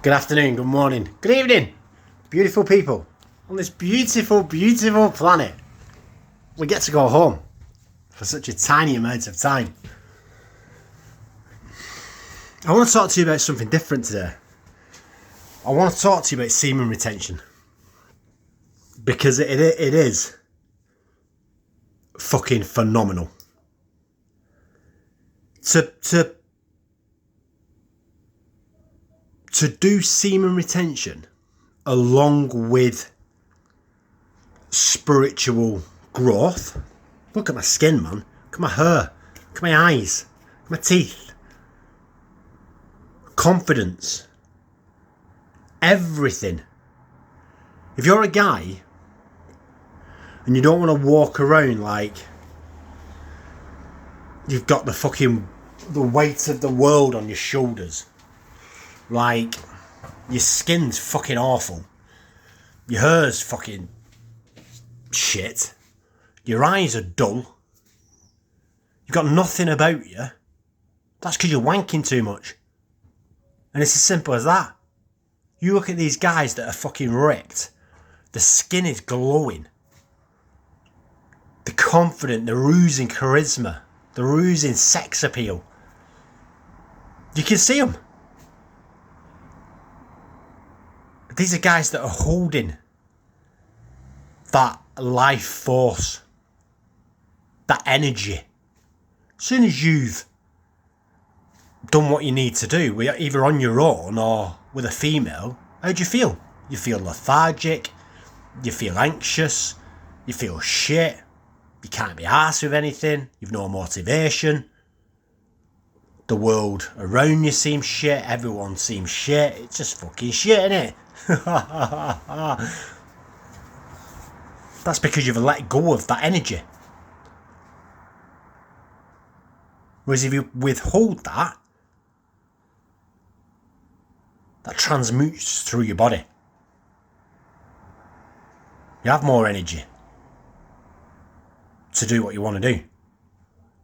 Good afternoon, good morning, good evening, beautiful people on this beautiful, beautiful planet. We get to go home for such a tiny amount of time. I want to talk to you about something different today. I want to talk to you about semen retention, because it is fucking phenomenal. To do semen retention along with spiritual growth. Look at my skin, man. Look at my hair. Look at my eyes. Look at my teeth. Confidence. Everything. If you're a guy and you don't want to walk around like you've got the weight of the world on your shoulders, like your skin's fucking awful, your hair's fucking shit, your eyes are dull, you've got nothing about you, that's because you're wanking too much. And it's as simple as that. You look at these guys that are fucking ripped, the skin is glowing, they're confident, they're oozing charisma, they're oozing sex appeal. You can see them. These are guys that are holding that life force, that energy. As soon as you've done what you need to do, either on your own or with a female, how do you feel? You feel lethargic, you feel anxious, you feel shit, you can't be arsed with anything, you've no motivation. The world around you seems shit, everyone seems shit, it's just fucking shit, innit? That's because you've let go of that energy. Whereas if you withhold that transmutes through your body. You have more energy to do what you want to do.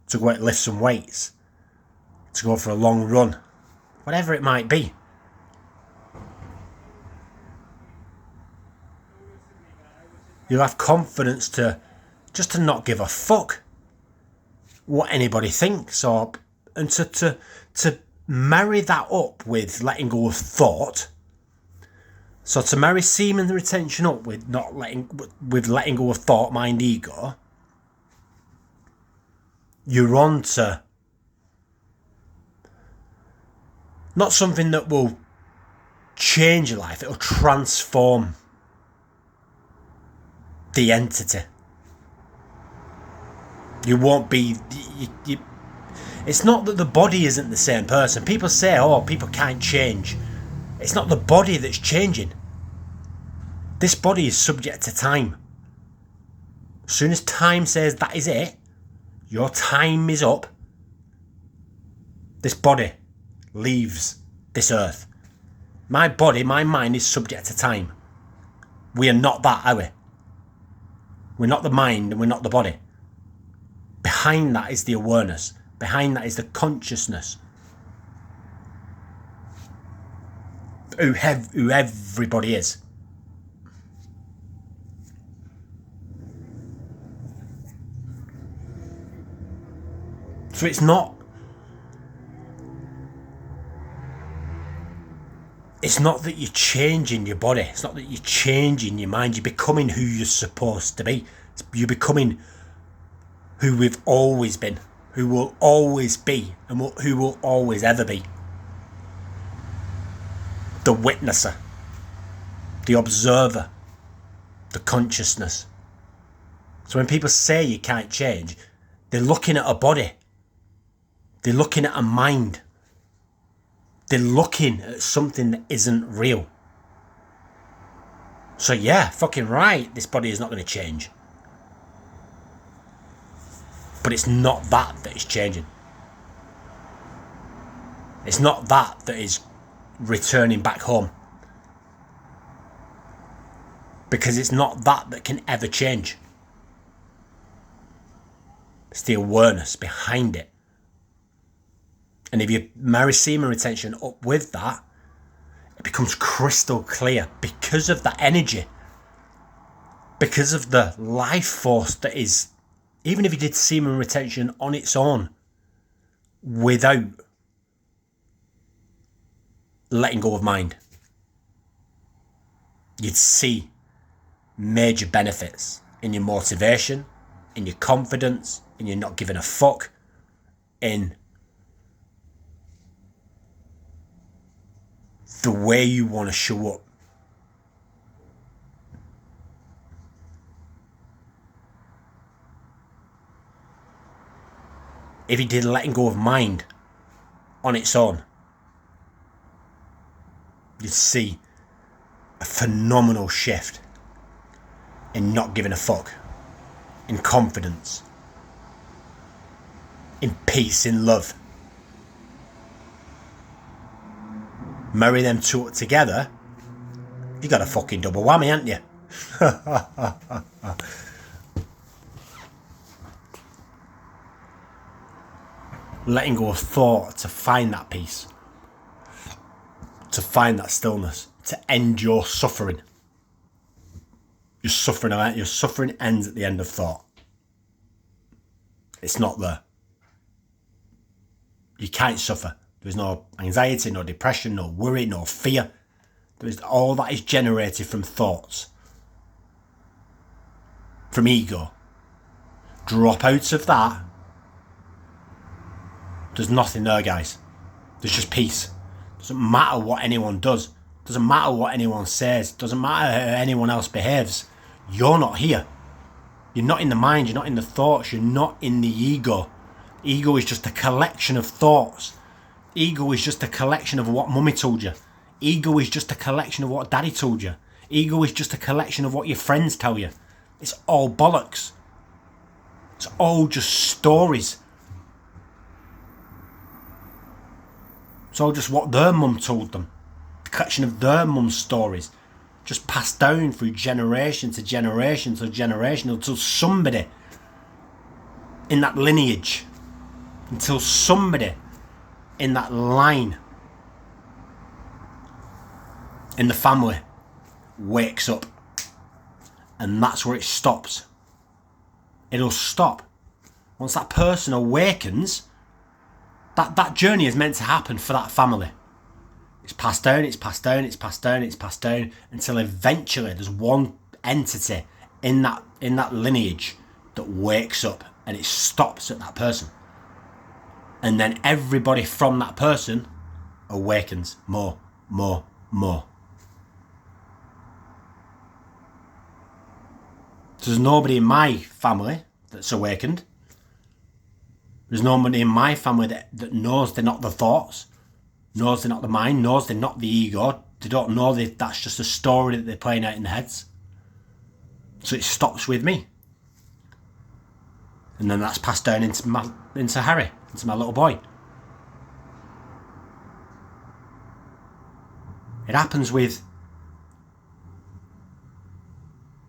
To go out and lift some weights. To go for a long run. Whatever it might be. You'll have confidence to not give a fuck what anybody thinks, and to marry that up with letting go of thought. So to marry semen retention up with letting go of thought, mind, ego, you're on to not something that will change your life, it'll transform the entity. You won't be... It's not that the body isn't the same person. People say, people can't change. It's not the body that's changing. This body is subject to time. As soon as time says that is it, your time is up, this body leaves this earth. My body, my mind is subject to time. We are not that, are we? We're not the mind and we're not the body. Behind that is the awareness. Behind that is the consciousness. Who everybody is. So it's not that you're changing your body. It's not that you're changing your mind. You're becoming who you're supposed to be. You're becoming who we've always been, who will always be, and who will always ever be. The witnesser, the observer, the consciousness. So when people say you can't change, they're looking at a body. They're looking at a mind. They're looking at something that isn't real. So yeah, fucking right, this body is not going to change. But it's not that is changing. It's not that is returning back home. Because it's not that can ever change. It's the awareness behind it. And if you marry semen retention up with that, It becomes crystal clear because of that energy. Because of the life force that is, even if you did semen retention on its own, without letting go of mind, you'd see major benefits in your motivation, in your confidence, in your not giving a fuck, in the way you want to show up. If you did letting go of mind on its own, you'd see a phenomenal shift in not giving a fuck, in confidence, in peace, in love. Marry them two together, you got a fucking double whammy, haven't you? Letting go of thought to find that peace, to find that stillness, to end your suffering. Your suffering ends at the end of thought. It's not there. You can't suffer. There's no anxiety, no depression, no worry, no fear. All that is generated from thoughts, from ego. Drop out of that. There's nothing there, guys. There's just peace. Doesn't matter what anyone does. Doesn't matter what anyone says. Doesn't matter how anyone else behaves. You're not here. You're not in the mind. You're not in the thoughts. You're not in the ego. Ego is just a collection of thoughts. Ego is just a collection of what mummy told you. Ego is just a collection of what daddy told you. Ego is just a collection of what your friends tell you. It's all bollocks. It's all just stories. It's all just what their mum told them. A collection of their mum's stories. Just passed down through generation to generation to generation until somebody in that lineage, until somebody in that line in the family wakes up. And that's where it stops. It'll stop. Once that person awakens, that journey is meant to happen for that family. It's passed down, it's passed down, it's passed down, it's passed down, until eventually there's one entity in that lineage that wakes up, and it stops at that person. And then everybody from that person awakens more. There's nobody in my family that's awakened. There's nobody in my family that knows they're not the thoughts, knows they're not the mind, knows they're not the ego. They don't know that that's just a story that they're playing out in their heads. So it stops with me. And then that's passed down into Harry, into my little boy. It happens with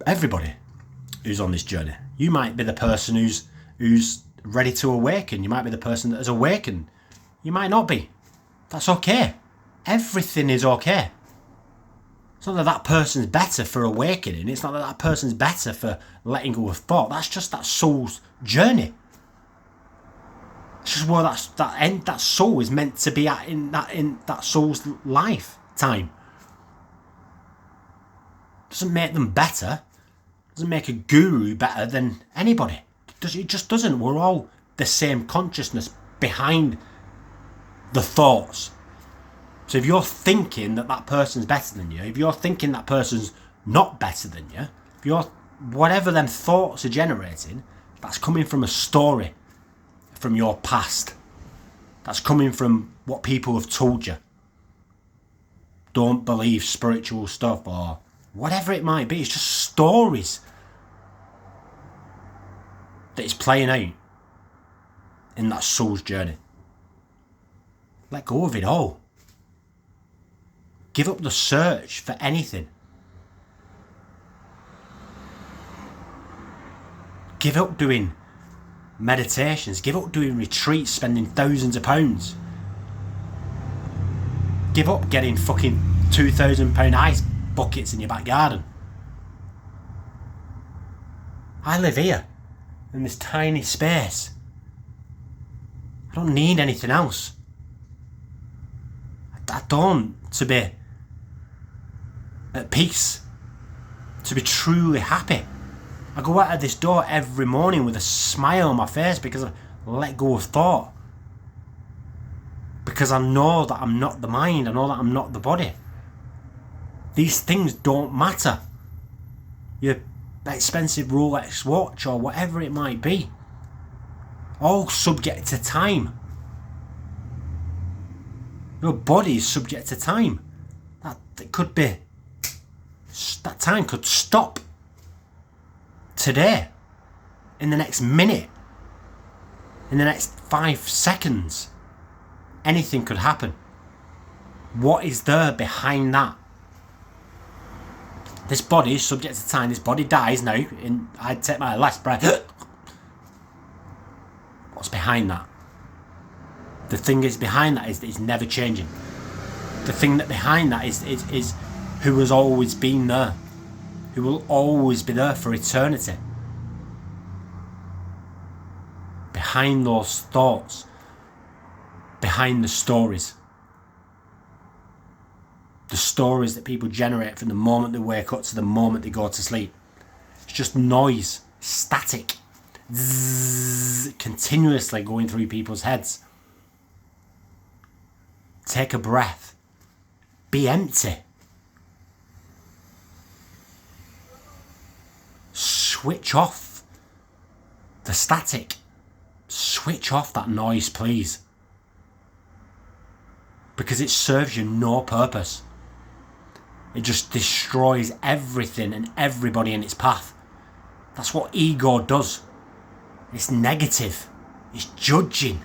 everybody who's on this journey. You might be the person who's ready to awaken. You might be the person that has awakened. You might not be. That's okay. Everything is okay. It's not that person's better for awakening. It's not that person's better for letting go of thought. That's just that soul's journey. It's just where that soul is meant to be at in that soul's lifetime. Doesn't make them better. Doesn't make a guru better than anybody. It just doesn't. We're all the same consciousness behind the thoughts. So if you're thinking that person's better than you, if you're thinking that person's not better than you, if you're whatever them thoughts are generating, that's coming from a story from your past. That's coming from what people have told you. Don't believe spiritual stuff or whatever it might be. It's just stories that is playing out in that soul's journey. Let go of it all. Give up the search for anything. Give up doing meditations. Give up doing retreats, spending thousands of pounds. Give up getting fucking £2,000 ice buckets in your back garden. I live here in this tiny space. I don't need anything else. I don't, to be at peace, to be truly happy. I go out of this door every morning with a smile on my face because I've let go of thought. Because I know that I'm not the mind, I know that I'm not the body. These things don't matter. Your expensive Rolex watch or whatever it might be, all subject to time. Your body is subject to time. That could be, that time could stop today, in the next minute, in the next 5 seconds. Anything could happen. What is there behind that? This body is subject to time. This body dies now, and I take my last breath. What's behind that? The thing is behind that is never changing. The thing that behind that is who has always been there, who will always be there for eternity. Behind those thoughts, behind the stories that people generate from the moment they wake up to the moment they go to sleep. It's just noise, static, zzz, continuously going through people's heads. Take a breath. Be empty. Switch off the static. Switch off that noise, please. Because it serves you no purpose. It just destroys everything and everybody in its path. That's what ego does. It's negative. It's judging.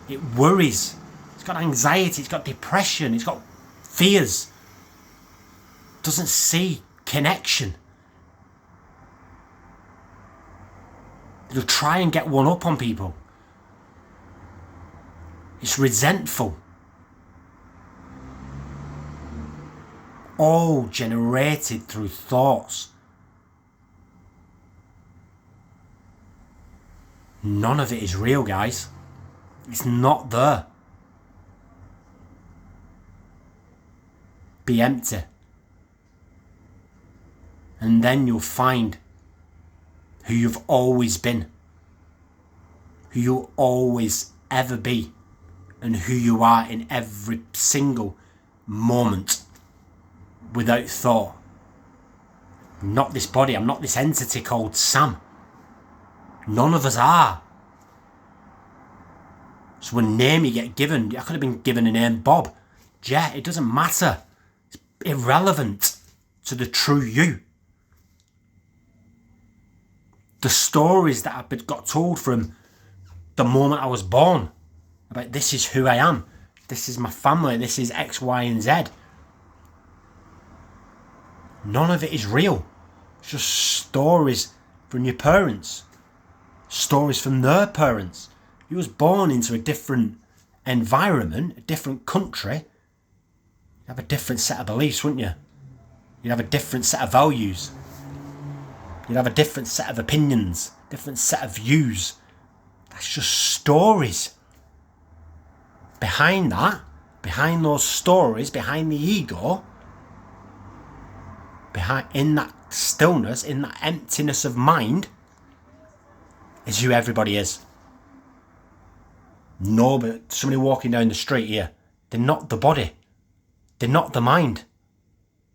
It worries. It's got anxiety. It's got depression. It's got fears. Doesn't see connection. It'll try and get one up on people. It's resentful. All generated through thoughts. None of it is real, guys. It's not there. Be empty. And then you'll find who you've always been. Who you'll always ever be. And who you are in every single moment. Without thought. I'm not this body, I'm not this entity called Sam. None of us are. So a name you get given, I could have been given a name Bob. Yeah, it doesn't matter. It's irrelevant to the true you. The stories that I've got told from the moment I was born about this is who I am, this is my family, this is X, Y, and Z. None of it is real. It's just stories from your parents. Stories from their parents. You was born into a different environment, a different country. You'd have a different set of beliefs, wouldn't you? You'd have a different set of values. You'd have a different set of opinions, different set of views. That's just stories. Behind that, behind those stories, behind the ego, in that stillness, in that emptiness of mind, is who everybody is. No, but somebody walking down the street here, they're not the body, they're not the mind,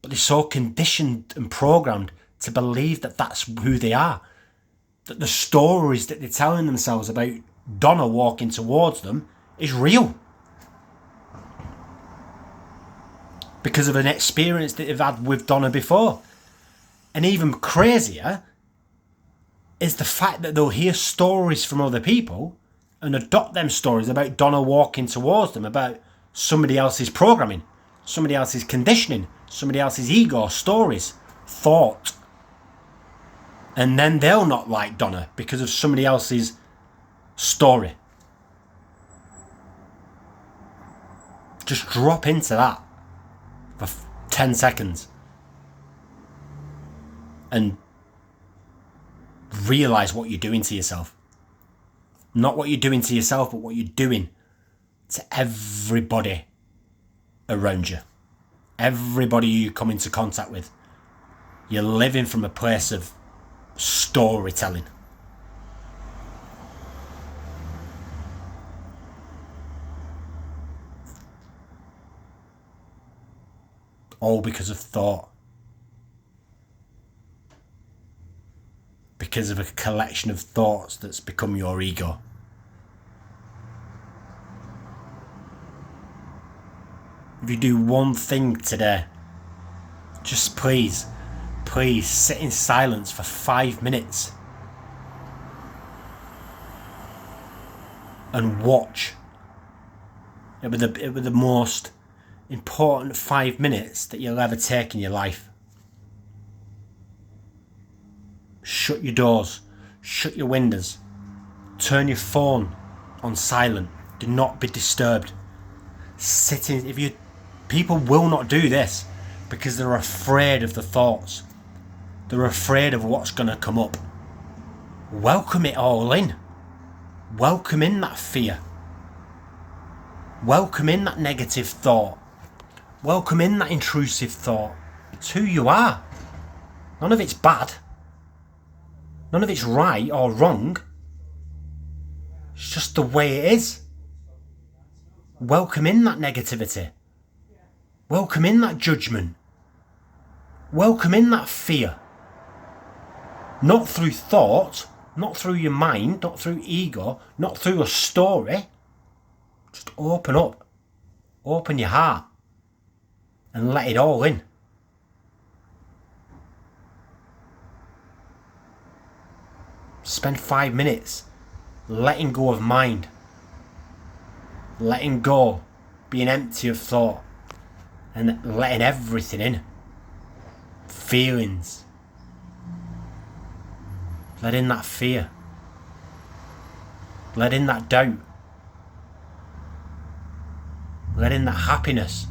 but they're so conditioned and programmed to believe that that's who they are, that the stories that they're telling themselves about Donna walking towards them is real. Because of an experience that they've had with Donna before. And even crazier is the fact that they'll hear stories from other people and adopt them stories about Donna walking towards them, about somebody else's programming, somebody else's conditioning, somebody else's ego, stories, thought. And then they'll not like Donna because of somebody else's story. Just drop into that for 10 seconds and realize what you're doing to yourself. Not what you're doing to yourself, but what you're doing to everybody around you. Everybody you come into contact with. You're living from a place of storytelling. All because of thought. Because of a collection of thoughts that's become your ego. If you do one thing today, just please sit in silence for 5 minutes and watch. It would be the most important 5 minutes that you'll ever take in your life. Shut your doors, shut your windows, turn your phone on silent. Do not be disturbed. People will not do this because they're afraid of the thoughts. They're afraid of what's going to come up. Welcome it all in. Welcome in that fear. Welcome in that negative thought. Welcome in that intrusive thought. It's who you are. None of it's bad. None of it's right or wrong. It's just the way it is. Welcome in that negativity. Welcome in that judgment. Welcome in that fear. Not through thought, not through your mind, not through ego, not through a story. Just open up. Open your heart. And let it all in. Spend 5 minutes letting go of mind. Letting go, being empty of thought. And letting everything in. Feelings. Let in that fear. Let in that doubt. Let in that happiness.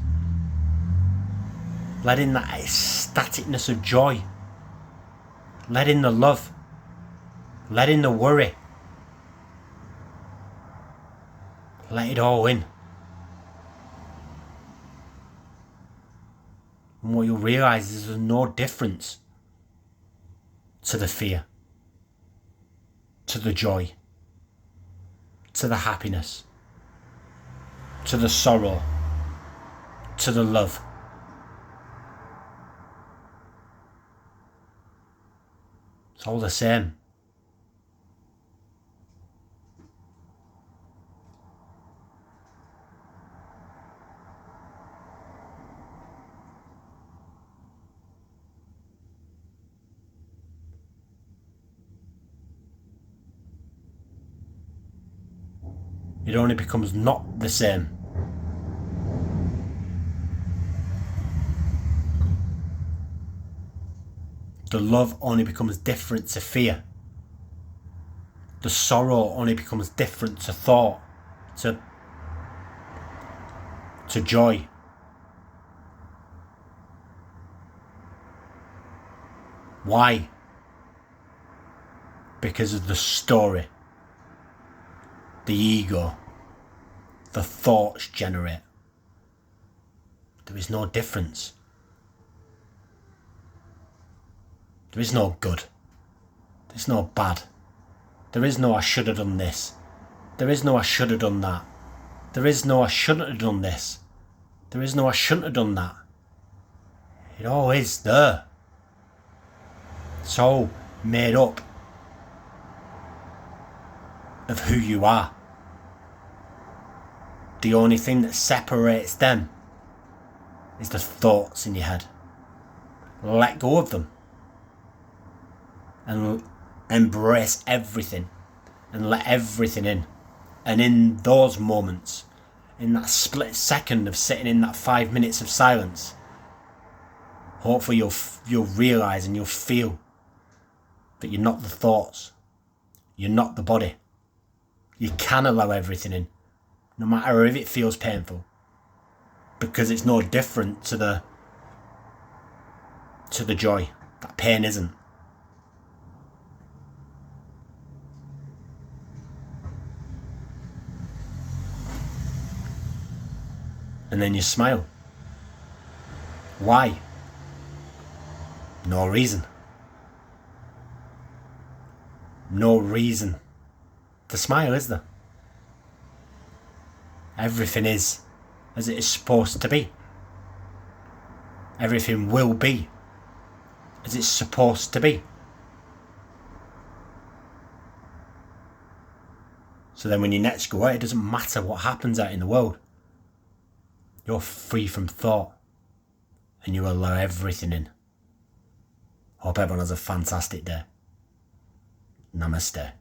Let in that ecstaticness of joy. Let in the love. Let in the worry. Let it all in. And what you'll realise is there's no difference to the fear, to the joy, to the happiness, to the sorrow, to the love. It's all the same. It only becomes not the same. The love only becomes different to fear. The sorrow only becomes different to thought, to joy. Why? Because of the story. The ego, the thoughts generate. There is no difference. There is no good. There's no bad. There is no I should have done this. There is no I should have done that. There is no I shouldn't have done this. There is no I shouldn't have done that. It all is there. It's all made up of who you are. The only thing that separates them is the thoughts in your head. Let go of them and embrace everything and let everything in. And in those moments, in that split second of sitting in that 5 minutes of silence, hopefully you'll realise and you'll feel that you're not the thoughts. You're not the body. You can allow everything in, no matter if it feels painful, because it's no different to the to the joy that pain isn't. And then you smile. Why? No reason. No reason to smile, is there? Everything is as it is supposed to be. Everything will be as it's supposed to be. So then when you next go out, it doesn't matter what happens out in the world. You're free from thought and you allow everything in. Hope everyone has a fantastic day. Namaste.